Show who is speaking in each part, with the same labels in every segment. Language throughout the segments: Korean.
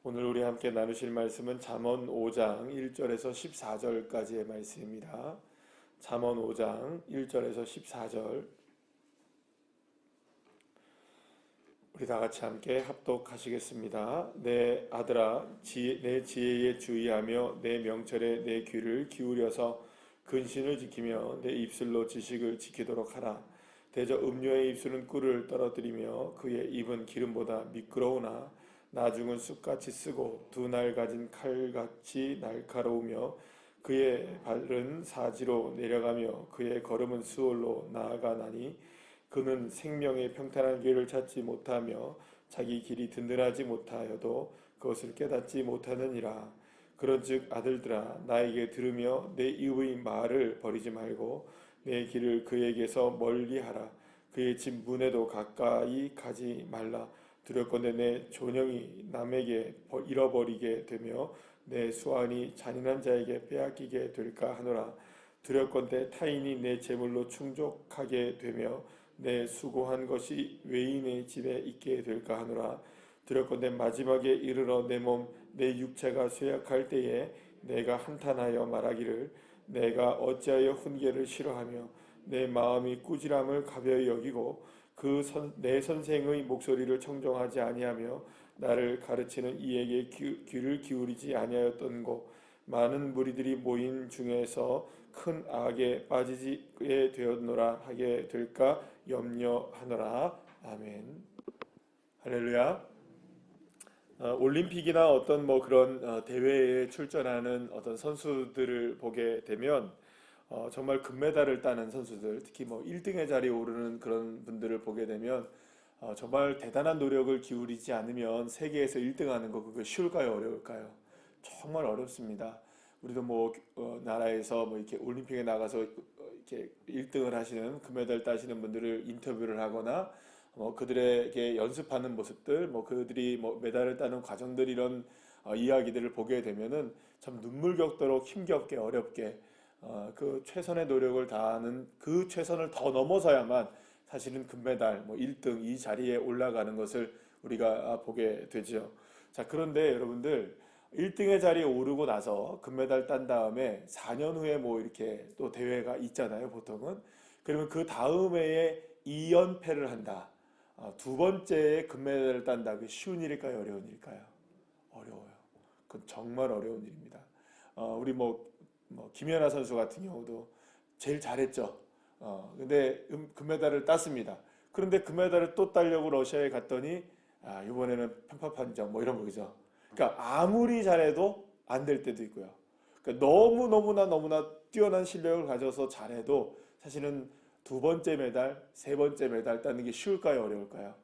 Speaker 1: 오늘 우리 함께 나누실 말씀은 잠언 5장 1절에서 14절까지의 말씀입니다. 잠언 5장 1절에서 14절 우리 다 같이 함께 합독하시겠습니다. 내 아들아, 내 지혜에 주의하며 내 명철에 내 귀를 기울여서 근신을 지키며 내 입술로 지식을 지키도록 하라. 대저 음료의 입술은 꿀을 떨어뜨리며 그의 입은 기름보다 미끄러우나 나중은 쑥같이 쓰고 두 날 가진 칼같이 날카로우며 그의 발은 사지로 내려가며 그의 걸음은 수월로 나아가나니 그는 생명의 평탄한 길을 찾지 못하며 자기 길이 든든하지 못하여도 그것을 깨닫지 못하느니라. 그런즉 아들들아, 나에게 들으며 내 이의 말을 버리지 말고 내 길을 그에게서 멀리하라. 그의 집 문에도 가까이 가지 말라. 두렵건대 내 존영이 남에게 잃어버리게 되며 내 수완이 잔인한 자에게 빼앗기게 될까 하노라. 두렵건대 타인이 내 재물로 충족하게 되며 내 수고한 것이 외인의 집에 있게 될까 하노라. 두렵건대 마지막에 이르러 내 몸 내 육체가 쇠약할 때에 내가 한탄하여 말하기를 내가 어찌하여 훈계를 싫어하며 내 마음이 꾸지람을 가벼이 여기고 내 선생의 목소리를 청종하지 아니하며 나를 가르치는 이에게 귀를 기울이지 아니하였던고. 많은 무리들이 모인 중에서 큰 악에 빠지게 되었노라 하게 될까 염려하노라. 아멘. 할렐루야. 올림픽이나 어떤 그런 대회에 출전하는 어떤 선수들을 보게 되면 정말 금메달을 따는 선수들, 특히 1등의 자리에 오르는 그런 분들을 보게 되면 정말 대단한 노력을 기울이지 않으면 세계에서 1등하는 거 그거 쉬울까요, 어려울까요? 정말 어렵습니다. 우리도 나라에서 이렇게 올림픽에 나가서 이렇게 1등을 하시는 금메달 따시는 분들을 인터뷰를 하거나 그들에게 연습하는 모습들, 그들이 메달을 따는 과정들 이런 이야기들을 보게 되면은 참 눈물겹도록 힘겹게 어렵게 그 최선의 노력을 다하는 그 최선을 더 넘어서야만 사실은 금메달 1등 이 자리에 올라가는 것을 우리가 보게 되죠. 자, 그런데 여러분들 1등의 자리에 오르고 나서 금메달 딴 다음에 4년 후에 이렇게 또 대회가 있잖아요, 보통은. 그러면 그 다음 해에 2연패를 한다. 두 번째에 금메달을 딴다. 그게 쉬운 일일까요, 어려운 일일까요? 어려워요. 그건 정말 어려운 일입니다. 우리 김연아 선수 같은 경우도 제일 잘했죠. 근데 금메달을 땄습니다. 그런데 금메달을 또 따려고 러시아에 갔더니 이번에는 편파판정 이런 거죠. 그러니까 아무리 잘해도 안 될 때도 있고요. 그러니까 너무나 뛰어난 실력을 가져서 잘해도 사실은 두 번째 메달, 세 번째 메달 따는 게 쉬울까요, 어려울까요?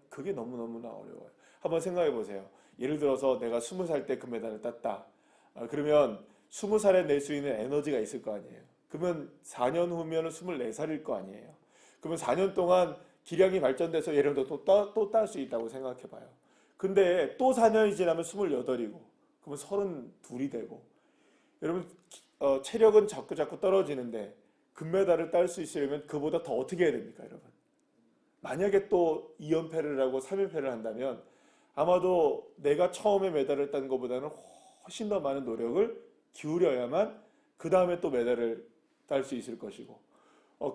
Speaker 1: 그게 너무너무나 어려워요. 한번 생각해 보세요. 예를 들어서 내가 20살 때 금메달을 땄다. 그러면 20살에 낼 수 있는 에너지가 있을 거 아니에요. 그러면 4년 후면 24살일 거 아니에요. 그러면 4년 동안 기량이 발전돼서 예를 들어 또 딸 수 있다고 생각해 봐요. 근데 또 4년이 지나면 28이고, 그러면 32이 되고, 여러분, 체력은 자꾸 떨어지는데, 금메달을 딸 수 있으려면 그보다 더 어떻게 해야 됩니까, 여러분? 만약에 또 2연패를 하고 3연패를 한다면, 아마도 내가 처음에 메달을 딴 것보다는 훨씬 더 많은 노력을 기울여야만 그 다음에 또 메달을 딸 수 있을 것이고,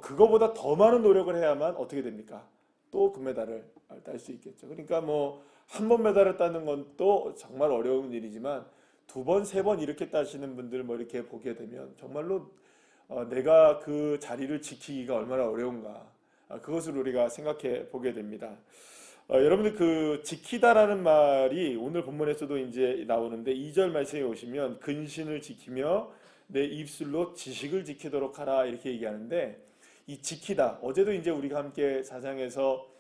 Speaker 1: 그거보다 더 많은 노력을 해야만 어떻게 됩니까? 또 금메달을 딸 수 있겠죠. 그러니까 한 번 메달을 따는 건 또 정말 어려운 일이지만 두 번, 세 번 이렇게 따시는 분들 이렇게 보게 되면 정말로 내가 그 자리를 지키기가 얼마나 어려운가, 그것을 우리가 생각해 보게 됩니다. 여러분들 그 지키다라는 말이 오늘 본문에서도 이제 나오는데 2절 말씀에 오시면 근신을 지키며 내 입술로 지식을 지키도록 하라 이렇게 얘기하는데, 이 지키다, 어제도 이제 우리가 함께 사장에서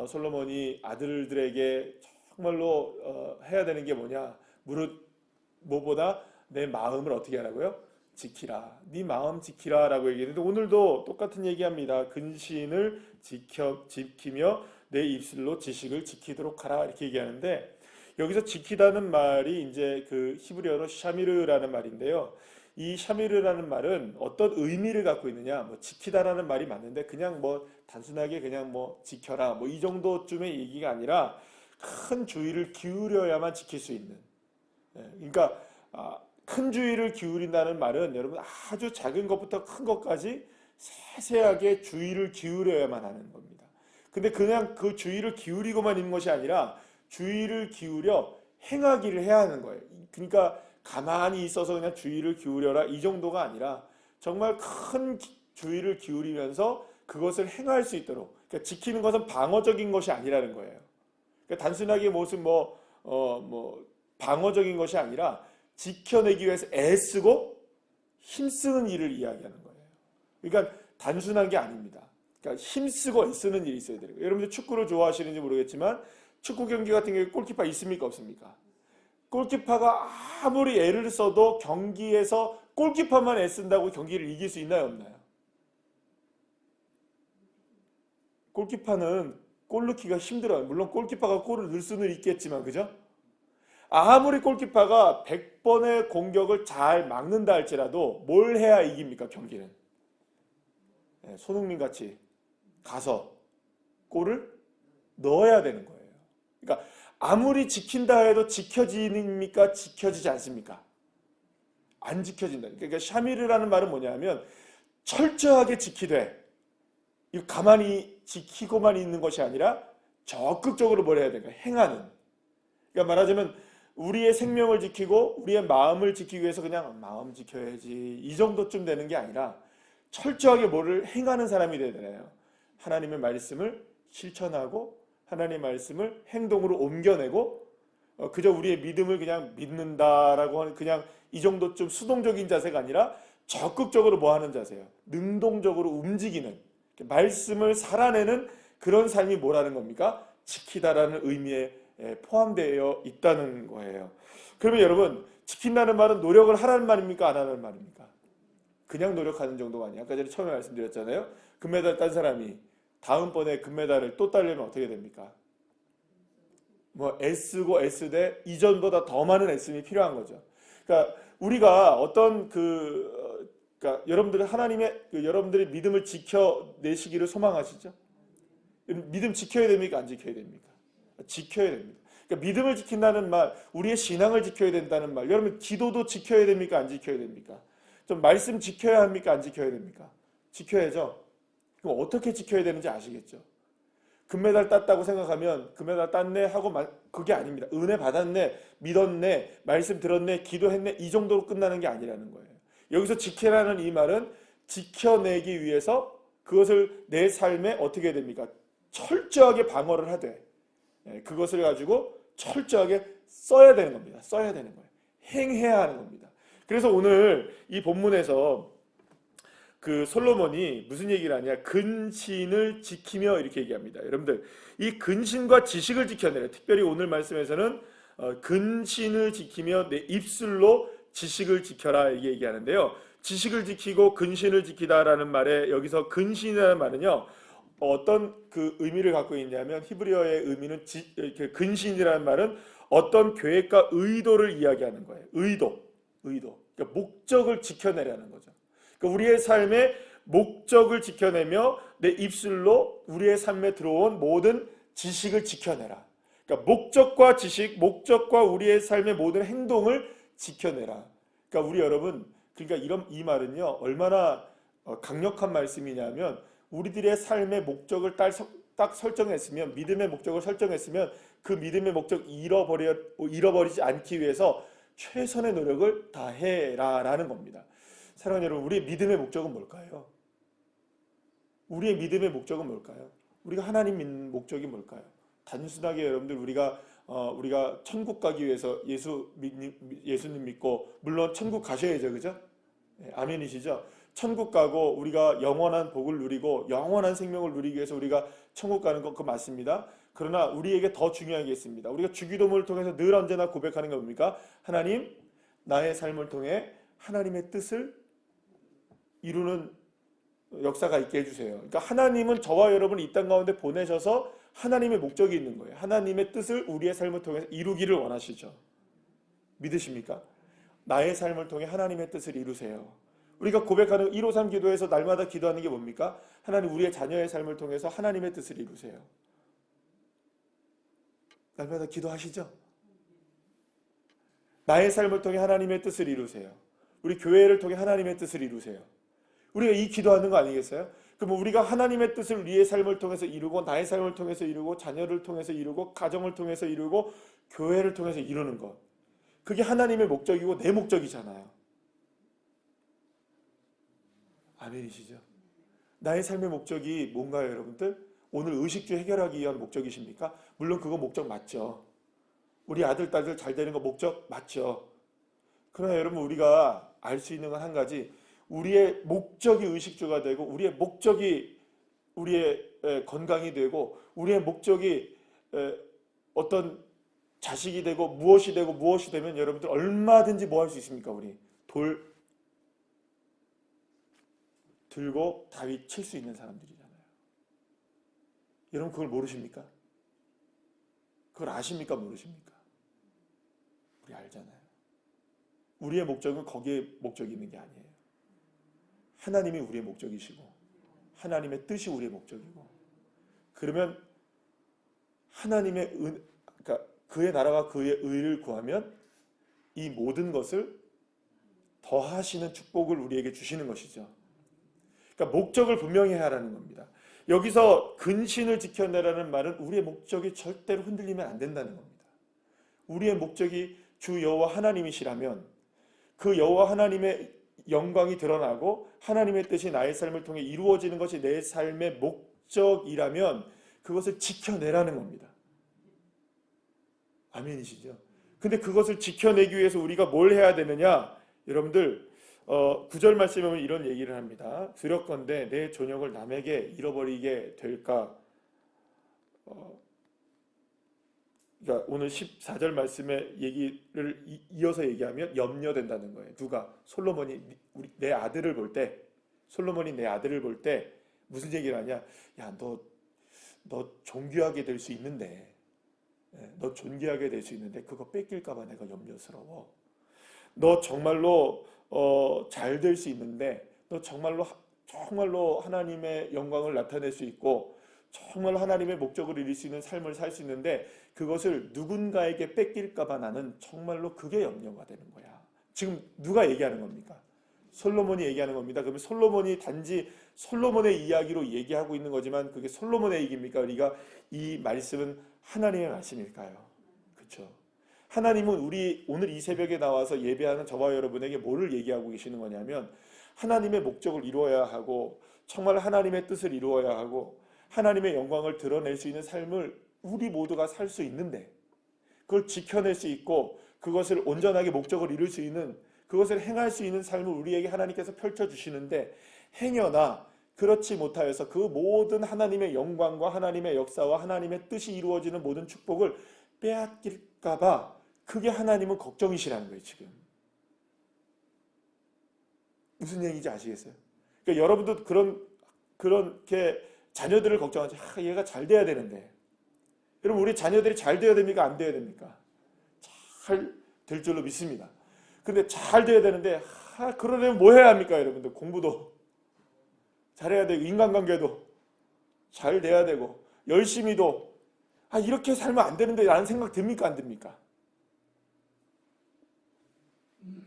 Speaker 1: 솔로몬이 아들들에게 정말로 해야 되는 게 뭐냐, 무엇보다 내 마음을 어떻게 하라고요? 지키라. 네 마음 지키라 라고 얘기했는데 오늘도 똑같은 얘기합니다. 근신을 지키며 내 입술로 지식을 지키도록 하라 이렇게 얘기하는데, 여기서 지키다는 말이 이제 그 히브리어로 샤미르라는 말인데요. 이 샤미르라는 말은 어떤 의미를 갖고 있느냐, 지키다라는 말이 맞는데 그냥 단순하게 그냥 지켜라 이 정도쯤의 얘기가 아니라, 큰 주의를 기울여야만 지킬 수 있는. 그러니까 큰 주의를 기울인다는 말은 여러분 아주 작은 것부터 큰 것까지 세세하게 주의를 기울여야만 하는 겁니다. 근데 그냥 그 주의를 기울이고만 있는 것이 아니라 주의를 기울여 행하기를 해야 하는 거예요. 그러니까 가만히 있어서 그냥 주의를 기울여라 이 정도가 아니라 정말 큰 주의를 기울이면서 그것을 행할 수 있도록, 그러니까 지키는 것은 방어적인 것이 아니라는 거예요. 그러니까 단순하게 무슨 방어적인 것이 아니라 지켜내기 위해서 애쓰고 힘쓰는 일을 이야기하는 거예요. 그러니까 단순한 게 아닙니다. 그러니까 힘쓰고 애쓰는 일이 있어야 돼요. 여러분들 축구를 좋아하시는지 모르겠지만 축구 경기 같은 경우에 골키퍼 있습니까 없습니까? 골키퍼가 아무리 애를 써도 경기에서 골키퍼만 애쓴다고 경기를 이길 수 있나요 없나요? 골키퍼는 골 넣기가 힘들어요. 물론 골키퍼가 골을 넣을 수는 있겠지만 그죠? 아무리 골키퍼가 100번의 공격을 잘 막는다 할지라도 뭘 해야 이깁니까 경기는? 손흥민 같이 가서 골을 넣어야 되는 거예요. 그러니까 아무리 지킨다 해도 지켜집니까? 지켜지지 않습니까? 안 지켜진다. 그러니까 샤미르라는 말은 뭐냐면 철저하게 지키되 가만히 지키고만 있는 것이 아니라 적극적으로 뭘 해야 되는가? 행하는. 그러니까 말하자면 우리의 생명을 지키고 우리의 마음을 지키기 위해서 그냥 마음 지켜야지 이 정도쯤 되는 게 아니라 철저하게 뭐를 행하는 사람이 되야 되나요? 하나님의 말씀을 실천하고 하나님의 말씀을 행동으로 옮겨내고 그저 우리의 믿음을 그냥 믿는다라고 하는 그냥 이 정도쯤 수동적인 자세가 아니라 적극적으로 뭐 하는 자세예요? 능동적으로 움직이는 말씀을 살아내는 그런 삶이 뭐라는 겁니까? 지키다라는 의미에 포함되어 있다는 거예요. 그러면 여러분 지킨다는 말은 노력을 하라는 말입니까? 안 하라는 말입니까? 그냥 노력하는 정도가 아니에요. 아까 전에 처음에 말씀드렸잖아요. 금메달 딴 사람이 다음번에 금메달을 또 따려면 어떻게 됩니까? 뭐 애쓰고 애쓰되 이전보다 더 많은 애씀이 필요한 거죠. 그러니까 우리가 어떤 그러니까 여러분들이 믿음을 지켜내시기를 소망하시죠? 믿음 지켜야 됩니까? 안 지켜야 됩니까? 지켜야 됩니다. 그러니까 믿음을 지킨다는 말, 우리의 신앙을 지켜야 된다는 말. 여러분 기도도 지켜야 됩니까? 안 지켜야 됩니까? 좀 말씀 지켜야 합니까? 안 지켜야 됩니까? 지켜야죠. 그럼 어떻게 지켜야 되는지 아시겠죠? 금메달 땄다고 생각하면 금메달 땄네 하고 그게 아닙니다. 은혜 받았네, 믿었네, 말씀 들었네, 기도했네 이 정도로 끝나는 게 아니라는 거예요. 여기서 지키라는 이 말은 지켜내기 위해서 그것을 내 삶에 어떻게 해야 됩니까? 철저하게 방어를 하되 그것을 가지고 철저하게 써야 되는 겁니다. 써야 되는 거예요. 행해야 하는 겁니다. 그래서 오늘 이 본문에서 그 솔로몬이 무슨 얘기를 하냐? 근신을 지키며 이렇게 얘기합니다. 여러분들 이 근신과 지식을 지켜내라. 특별히 오늘 말씀에서는 근신을 지키며 내 입술로 지식을 지켜라 이게 얘기하는데요. 지식을 지키고 근신을 지키다라는 말에 여기서 근신이라는 말은요. 어떤 그 의미를 갖고 있냐면 히브리어의 의미는 근신이라는 말은 어떤 계획과 의도를 이야기하는 거예요. 의도. 그러니까 목적을 지켜내라는 거죠. 그러니까 우리의 삶의 목적을 지켜내며 내 입술로 우리의 삶에 들어온 모든 지식을 지켜내라. 그러니까 목적과 지식, 목적과 우리의 삶의 모든 행동을 지켜내라. 그러니까 우리 여러분, 그러니까 이 말은요 얼마나 강력한 말씀이냐면 우리들의 삶의 목적을 딱 설정했으면 믿음의 목적을 설정했으면 그 믿음의 목적 잃어버리지 않기 위해서 최선의 노력을 다해라라는 겁니다. 사랑하는 여러분, 우리의 믿음의 목적은 뭘까요? 우리의 믿음의 목적은 뭘까요? 우리가 하나님 믿는 목적이 뭘까요? 단순하게 여러분들 우리가 천국 가기 위해서 예수님 믿고 물론 천국 가셔야죠, 그죠? 네, 아멘이시죠? 천국 가고 우리가 영원한 복을 누리고 영원한 생명을 누리기 위해서 우리가 천국 가는 건 그거 맞습니다. 그러나 우리에게 더 중요한 게 있습니다. 우리가 주기도문을 통해서 늘 언제나 고백하는 게 뭡니까? 하나님, 나의 삶을 통해 하나님의 뜻을 이루는 역사가 있게 해주세요. 그러니까 하나님은 저와 여러분을 이 땅 가운데 보내셔서 하나님의 목적이 있는 거예요. 하나님의 뜻을 우리의 삶을 통해서 이루기를 원하시죠. 믿으십니까? 나의 삶을 통해 하나님의 뜻을 이루세요. 우리가 고백하는 153 기도에서 날마다 기도하는 게 뭡니까? 하나님, 우리의 자녀의 삶을 통해서 하나님의 뜻을 이루세요. 날마다 기도하시죠? 나의 삶을 통해 하나님의 뜻을 이루세요. 우리 교회를 통해 하나님의 뜻을 이루세요. 우리가 이 기도하는 거 아니겠어요? 그럼 우리가 하나님의 뜻을 우리의 삶을 통해서 이루고, 나의 삶을 통해서 이루고, 자녀를 통해서 이루고, 가정을 통해서 이루고, 교회를 통해서 이루는 것, 그게 하나님의 목적이고 내 목적이잖아요. 아멘이시죠? 나의 삶의 목적이 뭔가요, 여러분들? 오늘 의식주 해결하기 위한 목적이십니까? 물론 그거 목적 맞죠. 우리 아들, 딸들 잘 되는 거 목적 맞죠. 그러나 여러분, 우리가 알 수 있는 건 한 가지, 우리의 목적이 의식주가 되고, 우리의 목적이 우리의 건강이 되고, 우리의 목적이 어떤 자식이 되고, 무엇이 되고 무엇이 되면 여러분들 얼마든지 뭐 할 수 있습니까? 우리 돌 들고 다윗 칠 수 있는 사람들이잖아요. 여러분 그걸 모르십니까? 그걸 아십니까? 모르십니까? 우리 알잖아요. 우리의 목적은 거기에 목적이 있는 게 아니에요. 하나님이 우리의 목적이시고 하나님의 뜻이 우리의 목적이고, 그러면 하나님의 그러니까 그의 나라와 그의 의를 구하면 이 모든 것을 더하시는 축복을 우리에게 주시는 것이죠. 그러니까 목적을 분명히 하라는 겁니다. 여기서 근신을 지켜내라는 말은 우리의 목적이 절대로 흔들리면 안 된다는 겁니다. 우리의 목적이 주 여호와 하나님이시라면 그 여호와 하나님의 영광이 드러나고 하나님의 뜻이 나의 삶을 통해 이루어지는 것이 내 삶의 목적이라면 그것을 지켜내라는 겁니다. 아멘이시죠? 근데 그것을 지켜내기 위해서 우리가 뭘 해야 되느냐? 여러분들 9절 말씀에 보면 이런 얘기를 합니다. 두렵건대 내 존역을 남에게 잃어버리게 될까? 그러니까 오늘 14절 말씀의 얘기를 이어서 얘기하면 염려된다는 거예요. 누가? 솔로몬이 내 아들을 볼 때, 솔로몬이 내 아들을 볼 때 무슨 얘기를 하냐? 야, 너 존귀하게 될 수 있는데, 너 존귀하게 될 수 있는데 그거 뺏길까봐 내가 염려스러워. 너 정말로 잘 될 수 있는데, 너 정말로 하나님의 영광을 나타낼 수 있고 정말 하나님의 목적을 이룰 수 있는 삶을 살 수 있는데 그것을 누군가에게 뺏길까봐 나는 정말로 그게 염려가 되는 거야. 지금 누가 얘기하는 겁니까? 솔로몬이 얘기하는 겁니다. 그러면 솔로몬이 단지 솔로몬의 이야기로 얘기하고 있는 거지만 그게 솔로몬의 얘기입니까? 우리가 이 말씀은 하나님의 말씀일까요? 그렇죠. 하나님은 우리 오늘 이 새벽에 나와서 예배하는 저와 여러분에게 뭐를 얘기하고 계시는 거냐면, 하나님의 목적을 이루어야 하고 정말 하나님의 뜻을 이루어야 하고 하나님의 영광을 드러낼 수 있는 삶을 우리 모두가 살 수 있는데, 그걸 지켜낼 수 있고 그것을 온전하게 목적을 이룰 수 있는, 그것을 행할 수 있는 삶을 우리에게 하나님께서 펼쳐주시는데, 행여나 그렇지 못하여서 그 모든 하나님의 영광과 하나님의 역사와 하나님의 뜻이 이루어지는 모든 축복을 빼앗길까봐 그게 하나님은 걱정이시라는 거예요. 지금 무슨 얘기인지 아시겠어요? 그러니까 여러분도 그렇게 자녀들을 걱정하지. 얘가 잘 돼야 되는데. 여러분, 우리 자녀들이 잘 돼야 됩니까? 안 돼야 됩니까? 잘 될 줄로 믿습니다. 근데 잘 돼야 되는데 그러려면 뭐 해야 합니까? 여러분들 공부도 잘해야 되고 인간관계도 잘 돼야 되고 열심히도 이렇게 살면 안 되는데 라는 생각 듭니까? 안 듭니까?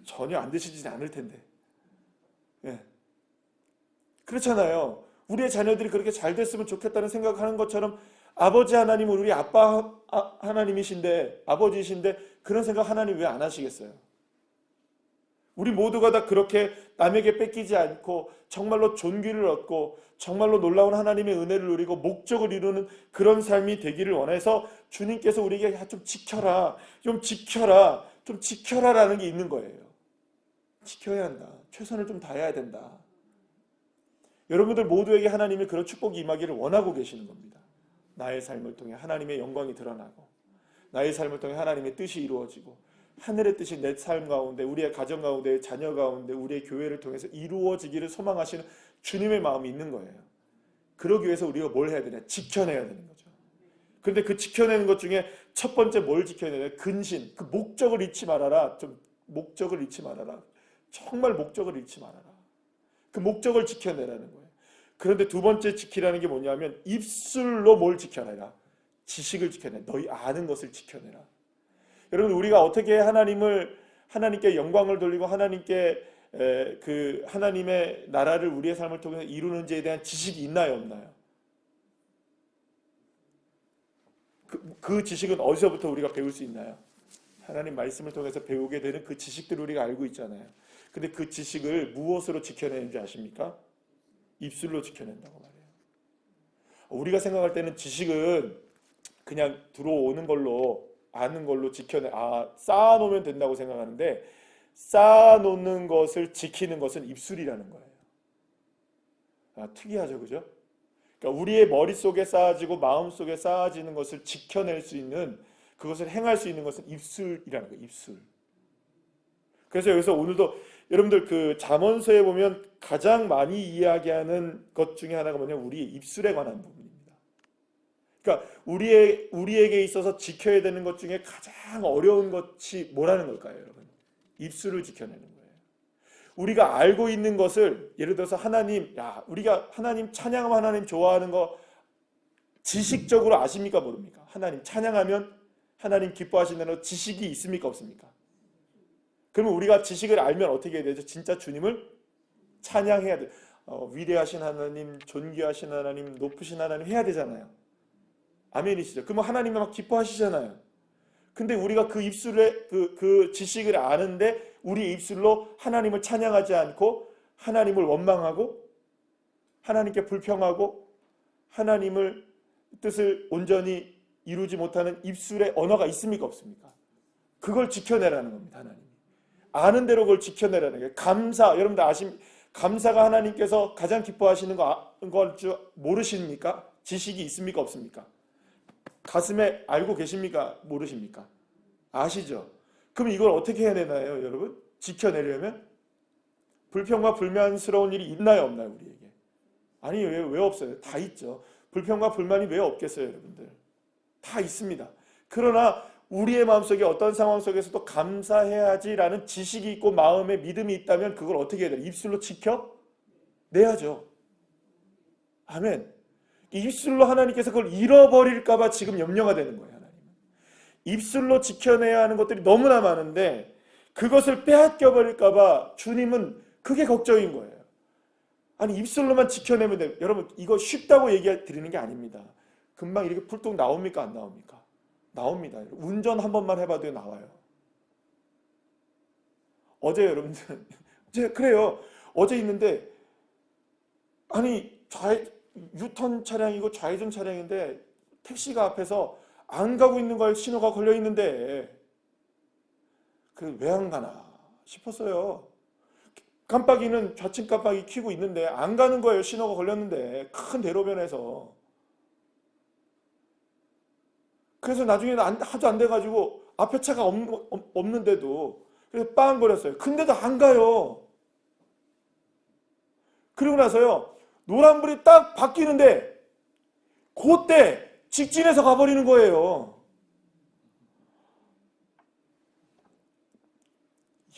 Speaker 1: 전혀 안 드시진 않을 텐데. 예. 그렇잖아요. 우리의 자녀들이 그렇게 잘 됐으면 좋겠다는 생각하는 것처럼 아버지 하나님은 우리 아빠 하나님이신데, 아버지이신데 그런 생각 하나님 왜 안 하시겠어요? 우리 모두가 다 그렇게 남에게 뺏기지 않고 정말로 존귀를 얻고 정말로 놀라운 하나님의 은혜를 누리고 목적을 이루는 그런 삶이 되기를 원해서 주님께서 우리에게 좀 지켜라, 좀 지켜라, 좀 지켜라라는 게 있는 거예요. 지켜야 한다. 최선을 좀 다해야 된다. 여러분들 모두에게 하나님이 그런 축복이 임하기를 원하고 계시는 겁니다. 나의 삶을 통해 하나님의 영광이 드러나고 나의 삶을 통해 하나님의 뜻이 이루어지고 하늘의 뜻이 내 삶 가운데, 우리의 가정 가운데, 자녀 가운데, 우리의 교회를 통해서 이루어지기를 소망하시는 주님의 마음이 있는 거예요. 그러기 위해서 우리가 뭘 해야 되냐? 지켜내야 되는 거죠. 그런데 그 지켜내는 것 중에 첫 번째 뭘 지켜내냐? 근신, 그 목적을 잃지 말아라. 좀 목적을 잃지 말아라. 정말 목적을 잃지 말아라. 그 목적을 지켜내라는 거예요. 그런데 두 번째 지키라는 게 뭐냐면 입술로 뭘 지켜내라? 지식을 지켜내. 너희 아는 것을 지켜내라. 여러분, 우리가 어떻게 하나님께 영광을 돌리고 그 하나님의 나라를 우리의 삶을 통해서 이루는지에 대한 지식이 있나요, 없나요? 그 지식은 어디서부터 우리가 배울 수 있나요? 하나님 말씀을 통해서 배우게 되는 그 지식들을 우리가 알고 있잖아요. 근데 그 지식을 무엇으로 지켜내는지 아십니까? 입술로 지켜낸다고 말해요. 우리가 생각할 때는 지식은 그냥 들어오는 걸로, 아는 걸로 쌓아놓으면 된다고 생각하는데, 쌓아놓는 것을 지키는 것은 입술이라는 거예요. 특이하죠, 그죠? 그러니까 우리의 머릿속에 쌓아지고 마음속에 쌓아지는 것을 지켜낼 수 있는, 그것을 행할 수 있는 것은 입술이라는 거예요. 입술. 그래서 여기서 오늘도 여러분들 그 잠언서에 보면 가장 많이 이야기하는 것 중에 하나가 뭐냐면 우리의 입술에 관한 부분입니다. 그러니까 우리에게 있어서 지켜야 되는 것 중에 가장 어려운 것이 뭐라는 걸까요, 여러분? 입술을 지켜내는 거예요. 우리가 알고 있는 것을, 예를 들어서 우리가 하나님 찬양하면 하나님 좋아하는 거 지식적으로 아십니까, 모릅니까? 하나님 찬양하면 하나님 기뻐하신다는 거 지식이 있습니까, 없습니까? 그러면 우리가 지식을 알면 어떻게 해야 되죠? 진짜 주님을 찬양해야 돼요. 위대하신 하나님, 존귀하신 하나님, 높으신 하나님 해야 되잖아요. 아멘이시죠? 그러면 하나님이 막 기뻐하시잖아요. 근데 우리가 그 입술에 그 지식을 아는데 우리 입술로 하나님을 찬양하지 않고 하나님을 원망하고 하나님께 불평하고 하나님을 뜻을 온전히 이루지 못하는 입술의 언어가 있습니까, 없습니까? 그걸 지켜내라는 겁니다. 하나님이 아는 대로 그걸 지켜내라는 거예요. 여러분들 감사가 하나님께서 가장 기뻐하시는 걸 줄 모르십니까? 지식이 있습니까, 없습니까? 가슴에 알고 계십니까, 모르십니까? 아시죠? 그럼 이걸 어떻게 해내나요, 여러분? 지켜내려면 불평과 불만스러운 일이 있나요, 없나요, 우리에게? 아니, 왜 없어요? 다 있죠. 불평과 불만이 왜 없겠어요, 여러분들? 다 있습니다. 그러나 우리의 마음속에 어떤 상황 속에서도 감사해야지라는 지식이 있고 마음에 믿음이 있다면 그걸 어떻게 해야 돼요? 입술로 지켜내야죠. 아멘. 입술로 하나님께서 그걸 잃어버릴까 봐 지금 염려가 되는 거예요. 하나님은 입술로 지켜내야 하는 것들이 너무나 많은데 그것을 빼앗겨 버릴까 봐 주님은 그게 걱정인 거예요. 아니, 입술로만 지켜내면 돼요. 여러분, 이거 쉽다고 얘기 드리는 게 아닙니다. 금방 이렇게 풀뚝 나옵니까, 안 나옵니까? 나옵니다. 운전 한 번만 해봐도 나와요. 어제 여러분들 그래요. 어제 있는데 아니 유턴 차량이고 좌회전 차량인데 택시가 앞에서 안 가고 있는 거에 신호가 걸려 있는데 그 왜 안 가나 싶었어요. 깜빡이는 좌측 깜빡이 켜고 있는데 안 가는 거예요. 신호가 걸렸는데 큰 대로변에서. 그래서 나중에는 하도 안 돼가지고 앞에 차가 없는데도 그래서 빵거렸어요. 근데도 안 가요. 그리고 나서요, 노란불이 딱 바뀌는데 그때 직진해서 가버리는 거예요.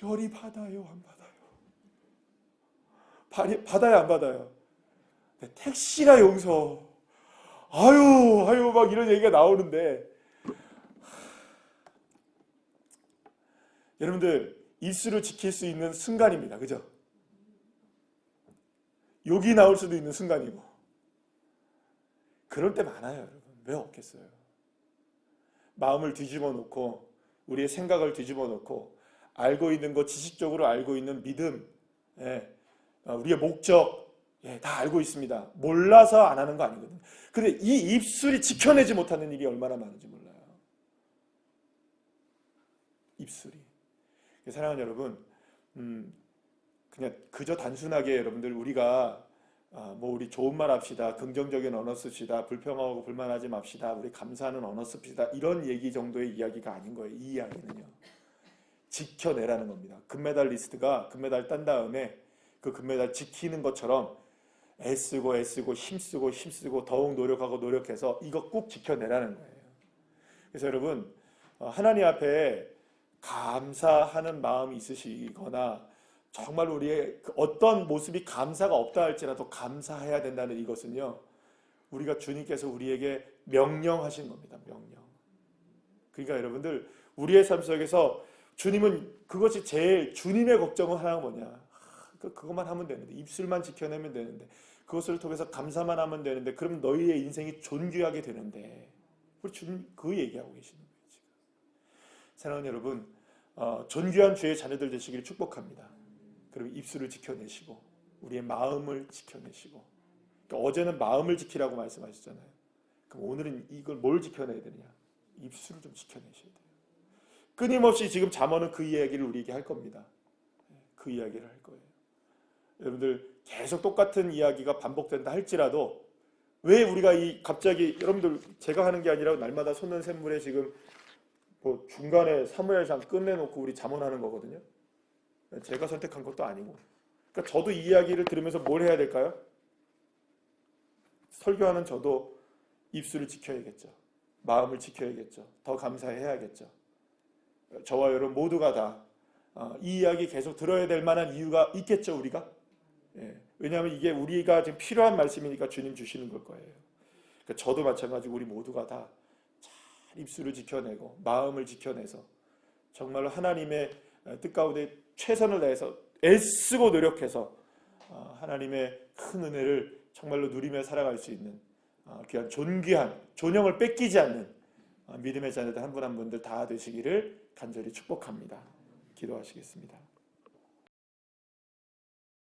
Speaker 1: 열이 받아요, 안 받아요? 받아요, 안 받아요? 택시가 여기서 아유 막 이런 얘기가 나오는데 여러분들 입술을 지킬 수 있는 순간입니다. 그죠? 욕이 나올 수도 있는 순간이고 그럴 때 많아요. 여러분. 왜 없겠어요? 마음을 뒤집어 놓고 우리의 생각을 뒤집어 놓고 알고 있는 것, 지식적으로 알고 있는 믿음, 우리의 목적 다 알고 있습니다. 몰라서 안 하는 거 아니거든요. 근데 이 입술이 지켜내지 못하는 일이 얼마나 많은지 몰라요. 입술이. 사랑하는 여러분, 그냥 그저 단순하게 여러분들 우리가 우리 좋은 말 합시다, 긍정적인 언어 씁시다, 불평하고 불만하지 맙시다, 우리 감사하는 언어 씁시다, 이런 얘기 정도의 이야기가 아닌 거예요. 이 이야기는요, 지켜내라는 겁니다. 금메달리스트가 금메달 딴 다음에 그 금메달 지키는 것처럼 애쓰고 힘쓰고 더욱 노력하고 노력해서 이거 꼭 지켜내라는 거예요. 그래서 여러분, 하나님 앞에 감사하는 마음이 있으시거나 정말 우리의 어떤 모습이 감사가 없다 할지라도 감사해야 된다는 이것은요, 우리가 주님께서 우리에게 명령하신 겁니다. 명령. 그러니까 여러분들 우리의 삶 속에서 주님은 그것이 제일 주님의 걱정은 하나가 뭐냐? 그것만 하면 되는데 입술만 지켜내면 되는데 그것을 통해서 감사만 하면 되는데 그럼 너희의 인생이 존귀하게 되는데 우리 주님 그 얘기하고 계시는 거예요. 지금. 사랑하는 여러분 존귀한 주의 자녀들 되시기를 축복합니다. 그럼 입술을 지켜내시고 우리의 마음을 지켜내시고 그러니까 어제는 마음을 지키라고 말씀하셨잖아요. 그럼 오늘은 이걸 뭘 지켜내야 되느냐? 입술을 좀 지켜내셔야 돼요. 끊임없이 지금 잠언은 그 이야기를 우리에게 할 겁니다. 그 이야기를 할 거예요. 여러분들 계속 똑같은 이야기가 반복된다 할지라도 왜 우리가 갑자기 여러분들 제가 하는 게 아니라 날마다 솟는 샘물에 지금 뭐 중간에 사무엘상 끝내놓고 우리 잠언하는 거거든요. 제가 선택한 것도 아니고. 그러니까 저도 이 이야기를 들으면서 뭘 해야 될까요? 설교하는 저도 입술을 지켜야겠죠. 마음을 지켜야겠죠. 더 감사해야겠죠. 저와 여러분 모두가 다 이 이야기 계속 들어야 될 만한 이유가 있겠죠, 우리가? 예, 왜냐하면 이게 우리가 지금 필요한 말씀이니까 주님 주시는 걸 거예요. 그러니까 저도 마찬가지고 우리 모두가 다 잘 입술을 지켜내고 마음을 지켜내서 정말로 하나님의 뜻 가운데 최선을 다해서 애쓰고 노력해서 하나님의 큰 은혜를 정말로 누리며 살아갈 수 있는 귀한 존귀한 존영을 뺏기지 않는 믿음의 자녀들 한 분 한 분들 다 되시기를 간절히 축복합니다. 기도하시겠습니다.